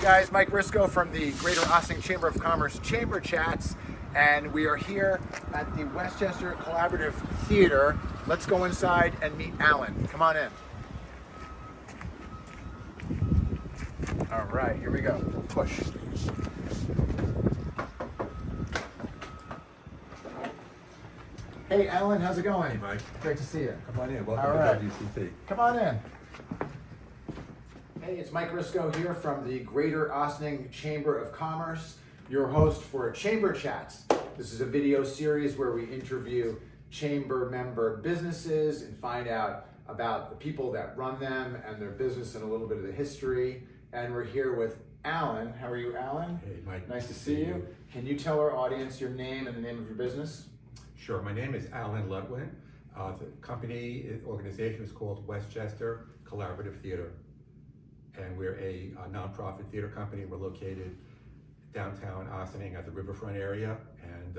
guys, Mike Risco from the Greater Ossining Chamber of Commerce Chamber Chats, and we are here at the Westchester Collaborative Theater. Let's go inside and meet Alan. Come on in. All right, here we go. Push. Hey, Alan, how's it going? Hey, Mike. Great to see you. Come on in. Welcome All right. to WCT. Come on in. Hey, it's Mike Risco here from the Greater Ossining Chamber of Commerce, your host for Chamber Chats. This is a video series where we interview chamber member businesses and find out about the people that run them and their business and a little bit of the history. And we're here with Alan. How are you, Alan? Hey, Mike. Nice to see you. Can you tell our audience your name and the name of your business? Sure. My name is Alan Ludwin. The organization is called Westchester Collaborative Theater. And we're a nonprofit theater company. We're located downtown Ossining at the riverfront area. And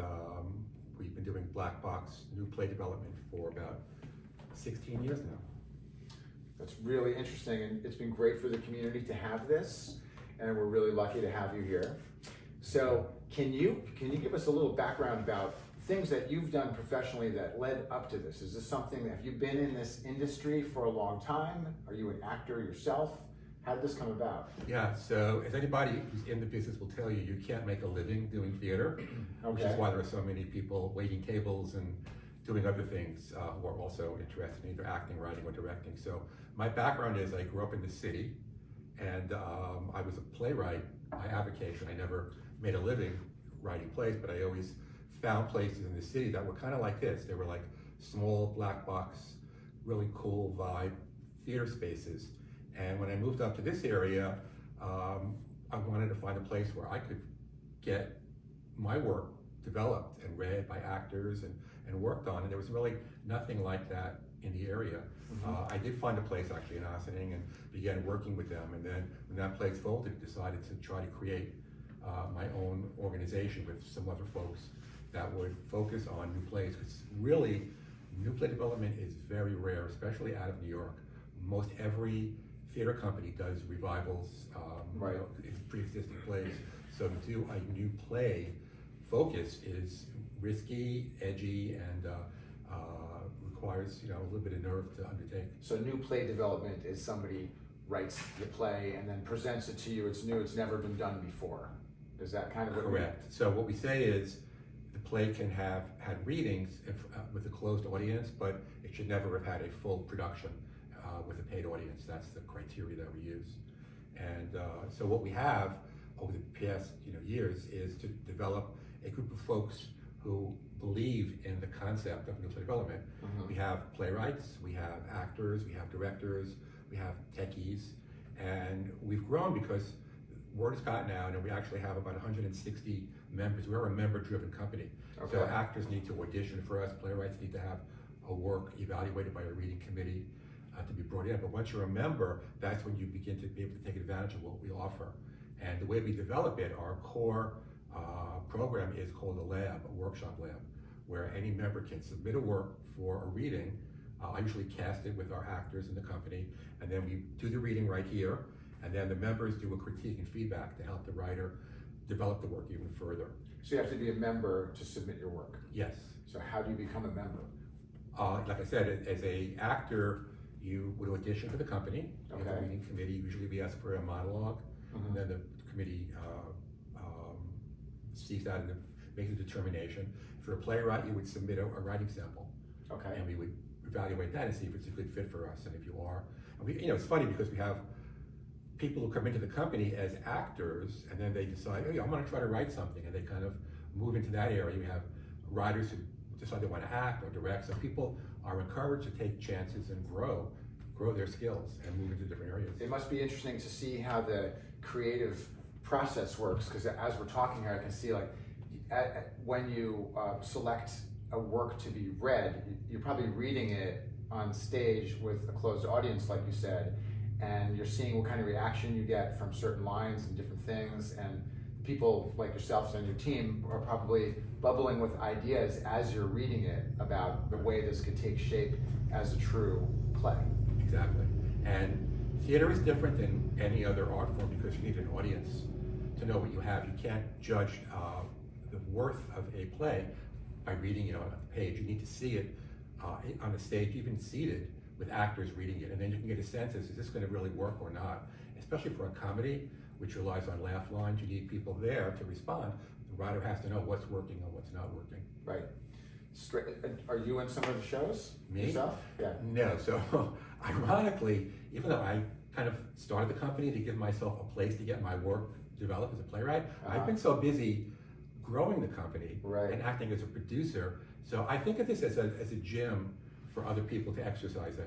we've been doing black box new play development for about 16 years now. That's really interesting, and it's been great for the community to have this, and we're really lucky to have you here. So can you give us a little background about things that you've done professionally that led up to this? Is this something that, have you been in this industry for a long time? Are you an actor yourself? How did this come about? Yeah, so as anybody who's in the business will tell you, you can't make a living doing theater, which is why there are so many people waiting tables and doing other things who are also interested in either acting, writing, or directing. So my background is I grew up in the city, and I was a playwright by avocation. I never made a living writing plays, but I always found places in the city that were kind of like this. They were like small black box, really cool vibe theater spaces. And when I moved up to this area, I wanted to find a place where I could get my work developed and read by actors and worked on. And there was really nothing like that in the area. I did find a place actually in Ossining and began working with them. And then when that place folded, decided to try to create my own organization with some other folks that would focus on new plays. Because really, new play development is very rare, especially out of New York. Most every theater company does revivals, pre-existing plays. So to do a new play focus is risky, edgy, and requires a little bit of nerve to undertake. So new play development is somebody writes the play and then presents it to you. It's new, it's never been done before. Is that kind of what? Correct. So what we say is the play can have had readings with a closed audience, but it should never have had a full production with a paid audience. That's the criteria that we use. And so what we have over the past years is to develop a group of folks who believe in the concept of new play development. We have playwrights, we have actors, we have directors, we have techies, and we've grown because word has gotten out, and we actually have about 160 members. We're a member-driven company. So actors need to audition for us, playwrights need to have a work evaluated by a reading committee to be brought in. But once you're a member, that's when you begin to be able to take advantage of what we offer. And the way we develop it, our core program is called a lab, a workshop lab, where any member can submit a work for a reading. I usually cast it with our actors in the company, and then we do the reading right here, and then the members do a critique and feedback to help the writer develop the work even further. So you have to be a member to submit your work? Yes. So how do you become a member? Like I said, as an actor, you would audition for the company. We have a reading committee. Usually we ask for a monologue, and then the committee sees that and makes a determination. For a playwright, you would submit a writing sample, and we would evaluate that and see if it's a good fit for us. And if you are, and we, it's funny because we have people who come into the company as actors, and then they decide, oh yeah, I'm going to try to write something, and they kind of move into that area. We have writers who decide they want to act or direct. So people are encouraged to take chances and grow their skills and move into different areas. It must be interesting to see how the creative process works, because as we're talking here, I can see like when you select a work to be read, you're probably reading it on stage with a closed audience, like you said, and you're seeing what kind of reaction you get from certain lines and different things, and people like yourselves and your team are probably bubbling with ideas as you're reading it about the way this could take shape as a true play. Exactly. And Theater is different than any other art form because you need an audience to know what you have. You can't judge the worth of a play by reading it on a page. You need to see it on the stage, even seated, with actors reading it, and then you can get a sense as, is this going to really work or not? Especially for a comedy, which relies on laugh lines, you need people there to respond. The writer has to know what's working and what's not working. Right. Are you in some of the shows? Me? Yourself? Yeah. No, so ironically, even though I kind of started the company to give myself a place to get my work developed as a playwright, I've been so busy growing the company and acting as a producer. So I think of this as a gym for other people to exercise in.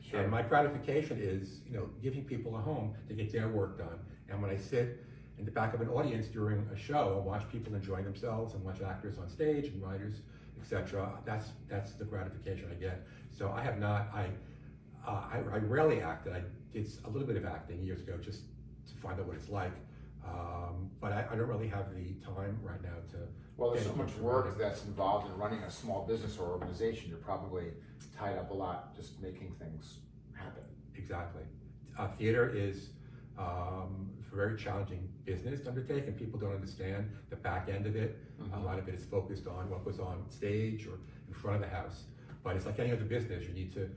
Sure. And my gratification is, giving people a home to get their work done. And when I sit in the back of an audience during a show and watch people enjoying themselves and watch actors on stage and writers, etc., that's the gratification I get. So I have not, I rarely acted. I did a little bit of acting years ago just to find out what it's like. But I don't really have the time right now to. Well, there's so much work that's involved in running a small business or organization. You're probably tied up a lot just making things happen. Exactly. Theater is a very challenging business to undertake, and people don't understand the back end of it. A lot of it is focused on what goes on stage or in front of the house. But it's like any other business. You need to,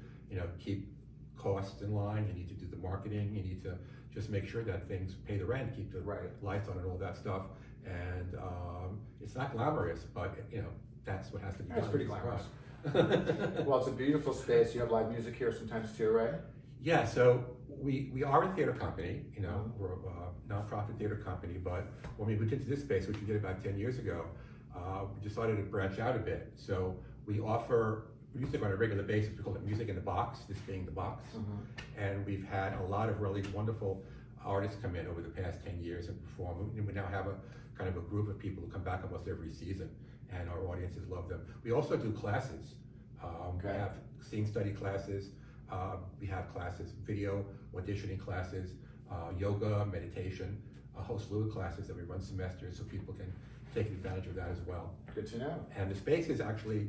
keep costs in line. You need to do the marketing. You need to just make sure that things pay the rent, keep the lights on and all that stuff. And it's not glamorous, but that's what has to be done. It's pretty glamorous. Well, it's a beautiful space. You have live music here sometimes too, right? Yeah, so we are a theater company, we're a nonprofit theater company, but when we moved into this space, which we did about 10 years ago, we decided to branch out a bit. So we offer music on a regular basis. We call it Music in the Box, this being the box. And we've had a lot of really wonderful artists come in over the past 10 years and perform. We now have a kind of a group of people who come back almost every season, and our audiences love them. We also do classes. We have scene study classes. We have classes, video auditioning classes, yoga, meditation, a whole slew of classes that we run semesters so people can take advantage of that as well. Good to know. And the space is actually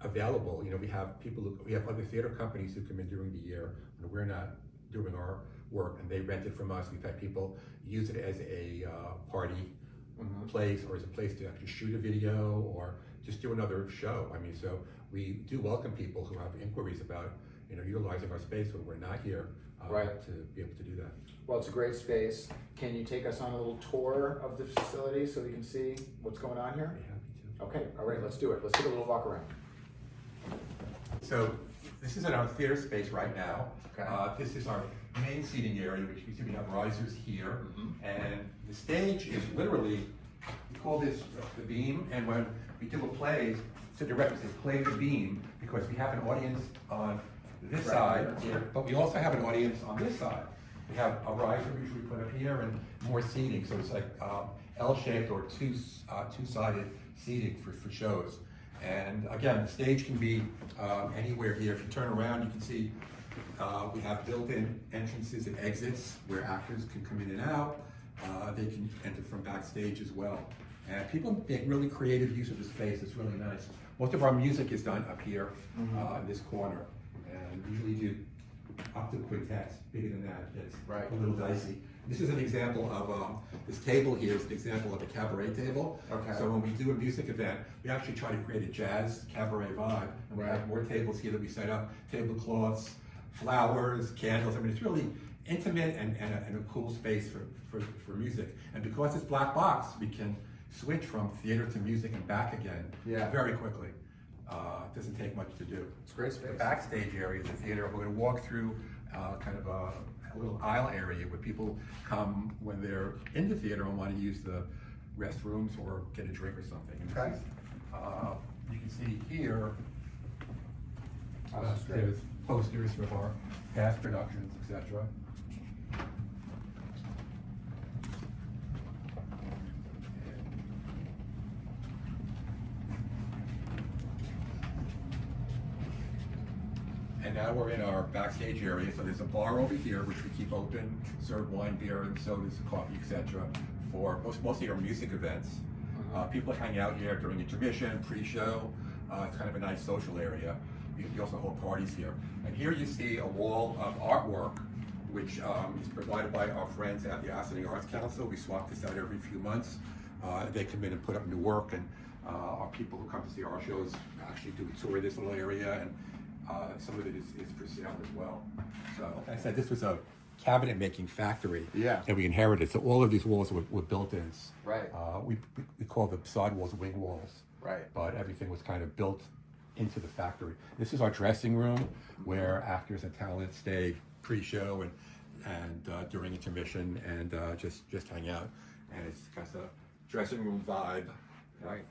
available. We have other theater companies who come in during the year when we're not doing our work, and they rent it from us. We've had people use it as a party place, or as a place to actually shoot a video or just do another show. So we do welcome people who have inquiries about utilizing our space when we're not here to be able to do that. Well, it's a great space. Can you take us on a little tour of the facility so we can see what's going on here? I'd be happy to. Okay, all right, let's do it. Let's take a little walk around. So this is in our theater space right now. Okay. This is our main seating area, which you see we have risers here. And the stage is literally, we call this the beam, and when we do a play, so directors say play the beam, because we have an audience on this side here, but we also have an audience on this side. We have a riser usually put up here and more seating, so it's like L-shaped or two-sided seating for shows. And again, the stage can be anywhere here. If you turn around, you can see we have built-in entrances and exits where actors can come in and out. They can enter from backstage as well. And people make really creative use of the space. It's really nice. Most of our music is done up here in this corner. And we usually do up to quintets. Bigger than that, it's a little dicey. This is an example of, this table here is an example of a cabaret table. So when we do a music event, we actually try to create a jazz cabaret vibe. And we have more tables here that we set up, tablecloths, flowers, candles. It's really intimate and a cool space for music. And because it's black box, we can switch from theater to music and back again very quickly. It doesn't take much to do. It's a great space. The backstage area is the theater. We're going to walk through kind of a little aisle area where people come when they're in the theater and want to use the restrooms or get a drink or something. And this is, you can see here, there's posters of our past productions, etc. And now we're in our backstage area. So there's a bar over here, which we keep open, serve wine, beer, and sodas, coffee, etc. for mostly our music events. People hang out here during intermission, pre-show. It's kind of a nice social area. We also hold parties here. And here you see a wall of artwork which is provided by our friends at the Ossining Arts Council. We swap this out every few months. They come in and put up new work, and our people who come to see our shows actually do a tour of this little area, and some of it is for sale as well. So, like I said, this was a cabinet making factory that we inherited. So all of these walls were built-ins. Right. We call the side walls wing walls. Right. But everything was kind of built into the factory. This is our dressing room where actors and talent stay pre-show and during intermission and just hang out. And it's got the dressing room vibe. Right.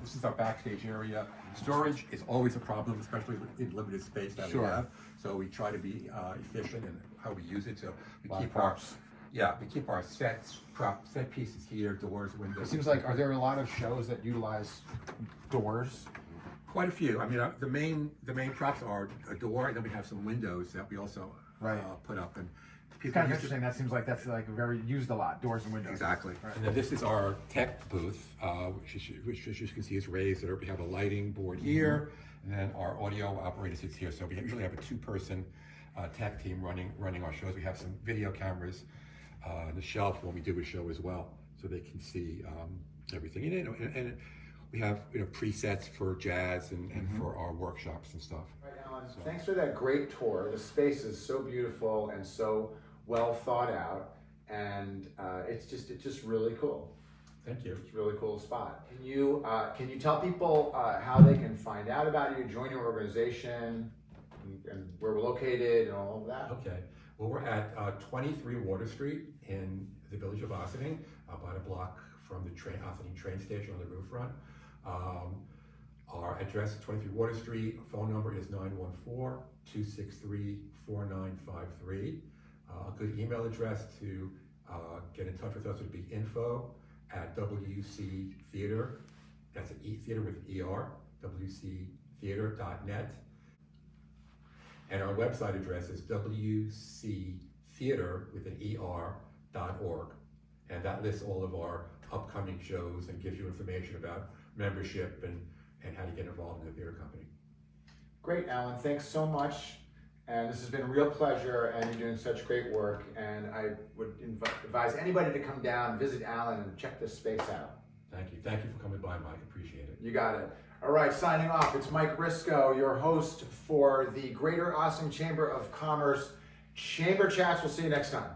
This is our backstage area. Storage is always a problem, especially in limited space that we have. So we try to be efficient in how we use it. So we keep our set pieces here, doors, windows. It seems like, are there a lot of shows that utilize doors? Quite a few. I mean, the main props are a door, and then we have some windows that we also put up. And It's kind of interesting. That seems like that's like very used a lot, doors and windows. Exactly. Right. And then this is our tech booth, which as you can see is raised. We have a lighting board here, and then our audio operator sits here. So we usually have a two-person tech team running our shows. We have some video cameras on the shelf when we do a show as well, so they can see everything in it. And we have presets for jazz and for our workshops and stuff. Right, Alan, thanks for that great tour. The space is so beautiful and so well thought out, and it's just really cool. Thank you. It's a really cool spot. Can you tell people how they can find out about you, join your organization, and where we're located and all of that? Okay. Well, we're at 23 Water Street in the village of Ossining, about a block from the Ossining train station on the riverfront. Our address is 23 Water Street. Phone number is 914-263-4953. A good email address to get in touch with us would be info@WC Theater. That's an theater with an ER, WCtheater.net. And our website address is WCtheater with an ER.org. And that lists all of our upcoming shows and gives you information about membership and how to get involved in the theater company. Great, Alan. Thanks so much. And this has been a real pleasure, and you're doing such great work. And I would advise anybody to come down, visit Alan, and check this space out. Thank you. Thank you for coming by, Mike. Appreciate it. You got it. All right, signing off. It's Mike Risco, your host for the Greater Ossining Chamber of Commerce Chamber Chats. We'll see you next time.